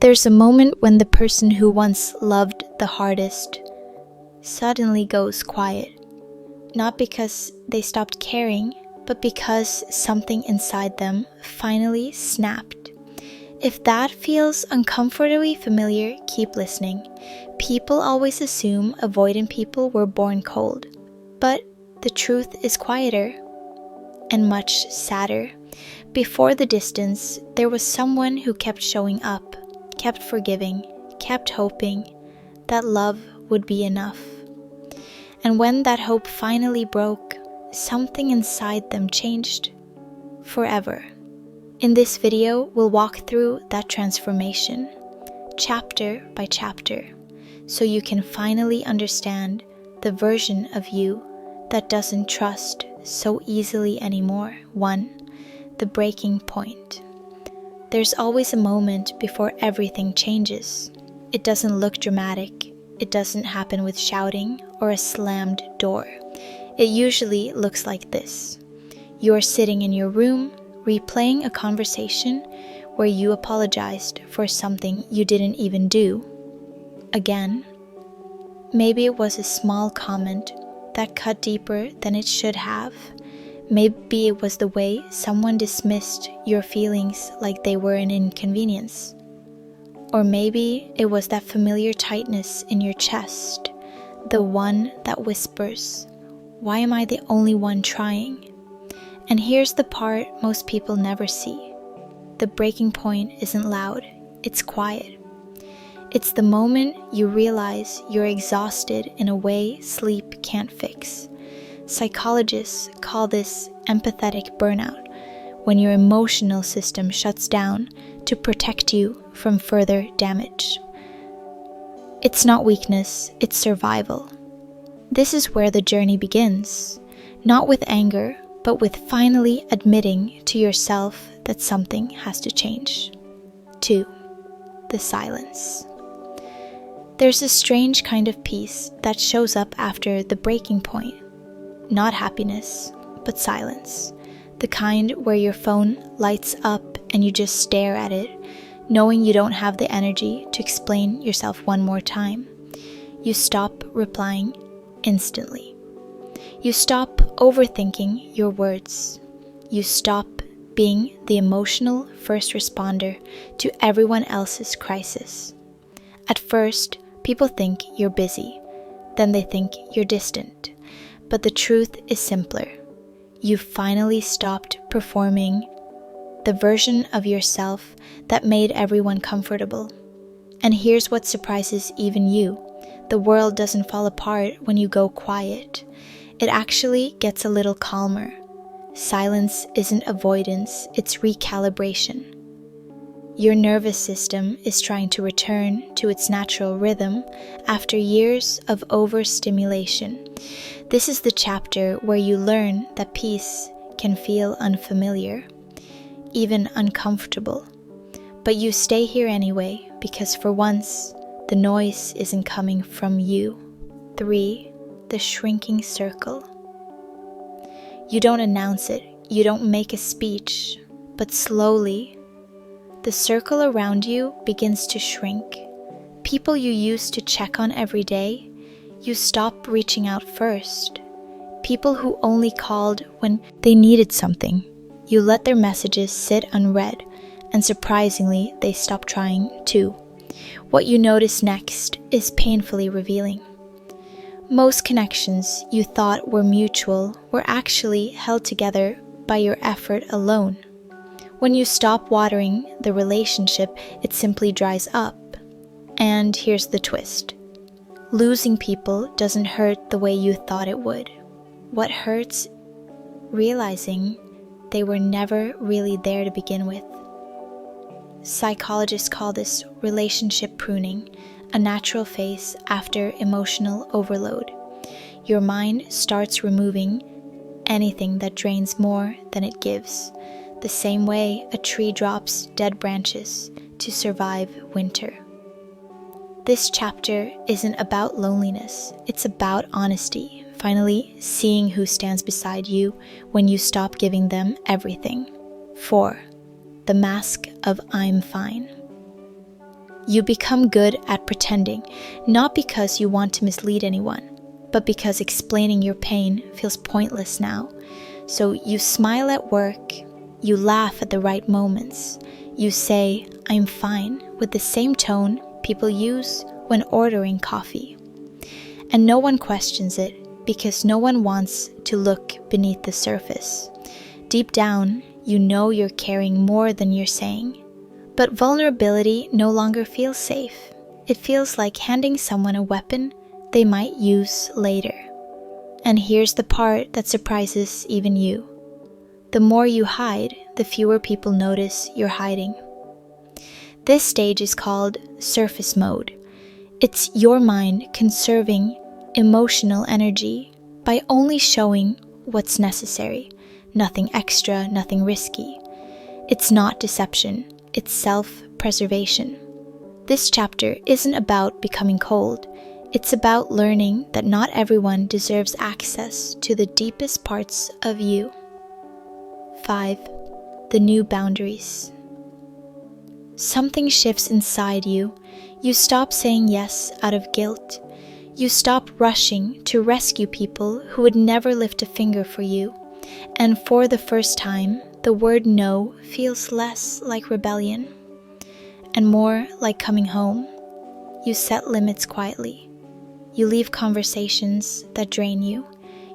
There's a moment when the person who once loved the hardest suddenly goes quiet. Not because they stopped caring, but because something inside them finally snapped. If that feels uncomfortably familiar, keep listening. People always assume avoidant people were born cold, but the truth is quieter and much sadder. Before the distance, there was someone who kept showing up, kept forgiving, kept hoping that love would be enough. And when that hope finally broke, something inside them changed forever. In this video, we'll walk through that transformation, chapter by chapter, so you can finally understand the version of you that doesn't trust so easily anymore. 1. The breaking point. There's always a moment before everything changes. It doesn't look dramatic. It doesn't happen with shouting or a slammed door. It usually looks like this. You're sitting in your room, replaying a conversation where you apologized for something you didn't even do. Again, maybe it was a small comment that cut deeper than it should have. Maybe it was the way someone dismissed your feelings like they were an inconvenience. Or maybe it was that familiar tightness in your chest, the one that whispers, "Why am I the only one trying?" And here's the part most people never see. The breaking point isn't loud, it's quiet. It's the moment you realize you're exhausted in a way sleep can't fix. Psychologists call this empathetic burnout, when your emotional system shuts down to protect you from further damage. It's not weakness, it's survival. This is where the journey begins, not with anger, but with finally admitting to yourself that something has to change. 2. The silence. There's a strange kind of peace that shows up after the breaking point. Not happiness, but silence. The kind where your phone lights up and you just stare at it, knowing you don't have the energy to explain yourself one more time. You stop replying instantly. You stop overthinking your words. You stop being the emotional first responder to everyone else's crisis. At first, people think you're busy. Then they think you're distant. But the truth is simpler. You finally stopped performing the version of yourself that made everyone comfortable. And here's what surprises even you. The world doesn't fall apart when you go quiet. It actually gets a little calmer. Silence isn't avoidance, it's recalibration. Your nervous system is trying to return to its natural rhythm after years of overstimulation. This is the chapter where you learn that peace can feel unfamiliar, even uncomfortable. But you stay here anyway, because for once, the noise isn't coming from you. 3. The shrinking circle. You don't announce it, you don't make a speech, but slowly, the circle around you begins to shrink. People you used to check on every day, you stop reaching out first. People who only called when they needed something, you let their messages sit unread, and surprisingly, they stop trying too. What you notice next is painfully revealing. Most connections you thought were mutual were actually held together by your effort alone. When you stop watering the relationship, it simply dries up. And here's the twist. Losing people doesn't hurt the way you thought it would. What hurts? Realizing they were never really there to begin with. Psychologists call this relationship pruning, a natural phase after emotional overload. Your mind starts removing anything that drains more than it gives, the same way a tree drops dead branches to survive winter. This chapter isn't about loneliness, it's about honesty, finally seeing who stands beside you when you stop giving them everything. 4. The mask of I'm fine. You become good at pretending, not because you want to mislead anyone, but because explaining your pain feels pointless now. So you smile at work, you laugh at the right moments, you say, "I'm fine," with the same tone people use when ordering coffee. And no one questions it because no one wants to look beneath the surface. Deep down, you know you're carrying more than you're saying. But vulnerability no longer feels safe. It feels like handing someone a weapon they might use later. And here's the part that surprises even you. The more you hide, the fewer people notice you're hiding. This stage is called surface mode. It's your mind conserving emotional energy by only showing what's necessary. Nothing extra, nothing risky. It's not deception, it's self-preservation. This chapter isn't about becoming cold. It's about learning that not everyone deserves access to the deepest parts of you. 5. The new boundaries. Something shifts inside you. You stop saying yes out of guilt. You stop rushing to rescue people who would never lift a finger for you. And for the first time, the word no feels less like rebellion and more like coming home. You set limits quietly. You leave conversations that drain you.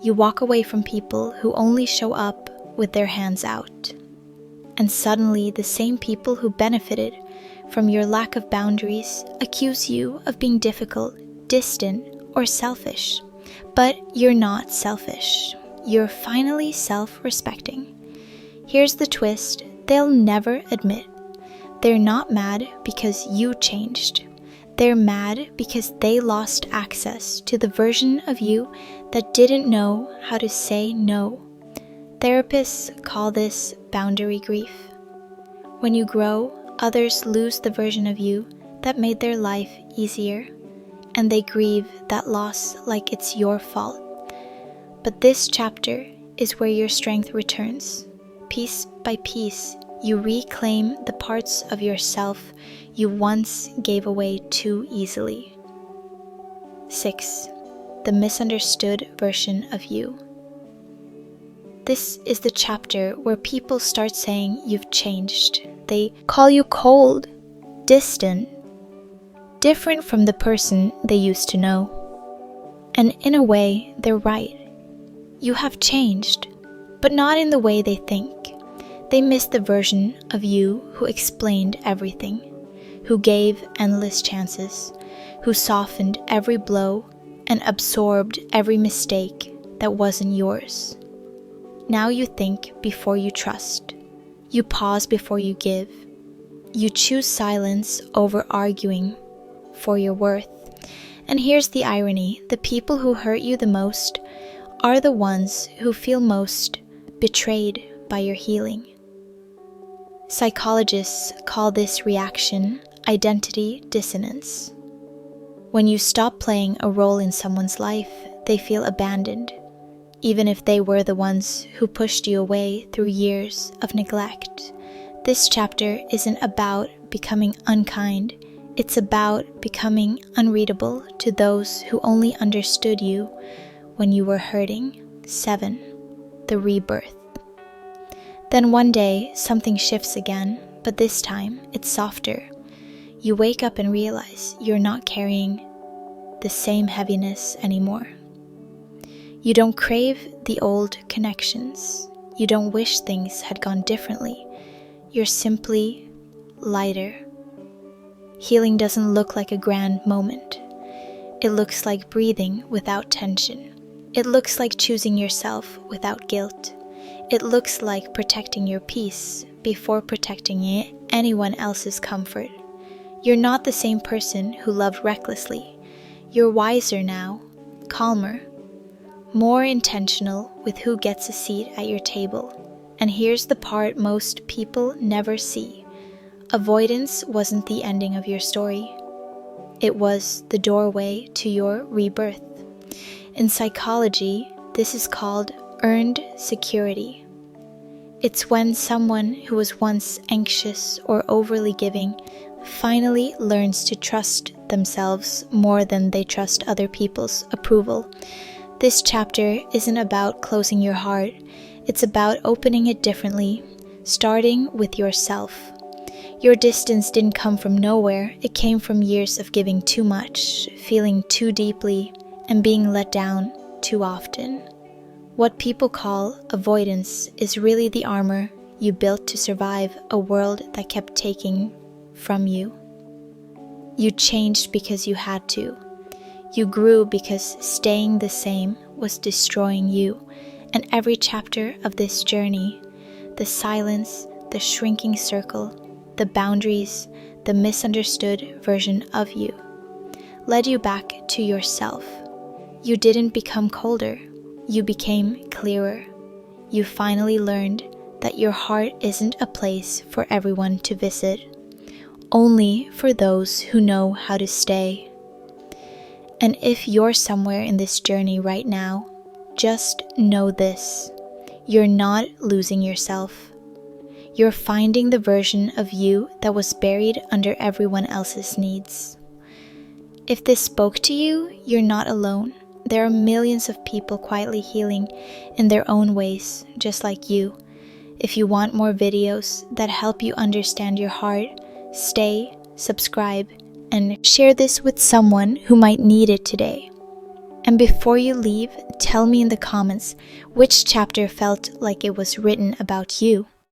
You walk away from people who only show up with their hands out. And suddenly, the same people who benefited from your lack of boundaries accuse you of being difficult, distant, or selfish. But you're not selfish. You're finally self-respecting. Here's the twist: they'll never admit. They're not mad because you changed. They're mad because they lost access to the version of you that didn't know how to say no. Therapists call this boundary grief. When you grow, others lose the version of you that made their life easier, and they grieve that loss like it's your fault. But this chapter is where your strength returns. Piece by piece, you reclaim the parts of yourself you once gave away too easily. 6. The misunderstood version of you. This is the chapter where people start saying you've changed. They call you cold, distant, different from the person they used to know. And in a way, they're right. You have changed, but not in the way they think. They miss the version of you who explained everything, who gave endless chances, who softened every blow and absorbed every mistake that wasn't yours. Now you think before you trust. You pause before you give. You choose silence over arguing for your worth. And here's the irony: the people who hurt you the most are the ones who feel most betrayed by your healing. Psychologists call this reaction identity dissonance. When you stop playing a role in someone's life, they feel abandoned, even if they were the ones who pushed you away through years of neglect. This chapter isn't about becoming unkind. It's about becoming unreadable to those who only understood you when you were hurting. 7. The rebirth. Then one day, something shifts again, but this time, it's softer. You wake up and realize you're not carrying the same heaviness anymore. You don't crave the old connections. You don't wish things had gone differently. You're simply lighter. Healing doesn't look like a grand moment. It looks like breathing without tension. It looks like choosing yourself without guilt. It looks like protecting your peace before protecting anyone else's comfort. You're not the same person who loved recklessly. You're wiser now, calmer, more intentional with who gets a seat at your table. And here's the part most people never see. Avoidance wasn't the ending of your story. It was the doorway to your rebirth. In psychology, this is called earned security. It's when someone who was once anxious or overly giving finally learns to trust themselves more than they trust other people's approval. This chapter isn't about closing your heart, it's about opening it differently, starting with yourself. Your distance didn't come from nowhere, it came from years of giving too much, feeling too deeply, and being let down too often. What people call avoidance is really the armor you built to survive a world that kept taking from you. You changed because you had to. You grew because staying the same was destroying you. And every chapter of this journey, the silence, the shrinking circle, the boundaries, the misunderstood version of you, led you back to yourself. You didn't become colder. You became clearer. You finally learned that your heart isn't a place for everyone to visit, only for those who know how to stay. And if you're somewhere in this journey right now, just know this: you're not losing yourself. You're finding the version of you that was buried under everyone else's needs. If this spoke to you, you're not alone. There are millions of people quietly healing in their own ways, just like you. If you want more videos that help you understand your heart, stay, subscribe, and share this with someone who might need it today. And before you leave, tell me in the comments which chapter felt like it was written about you.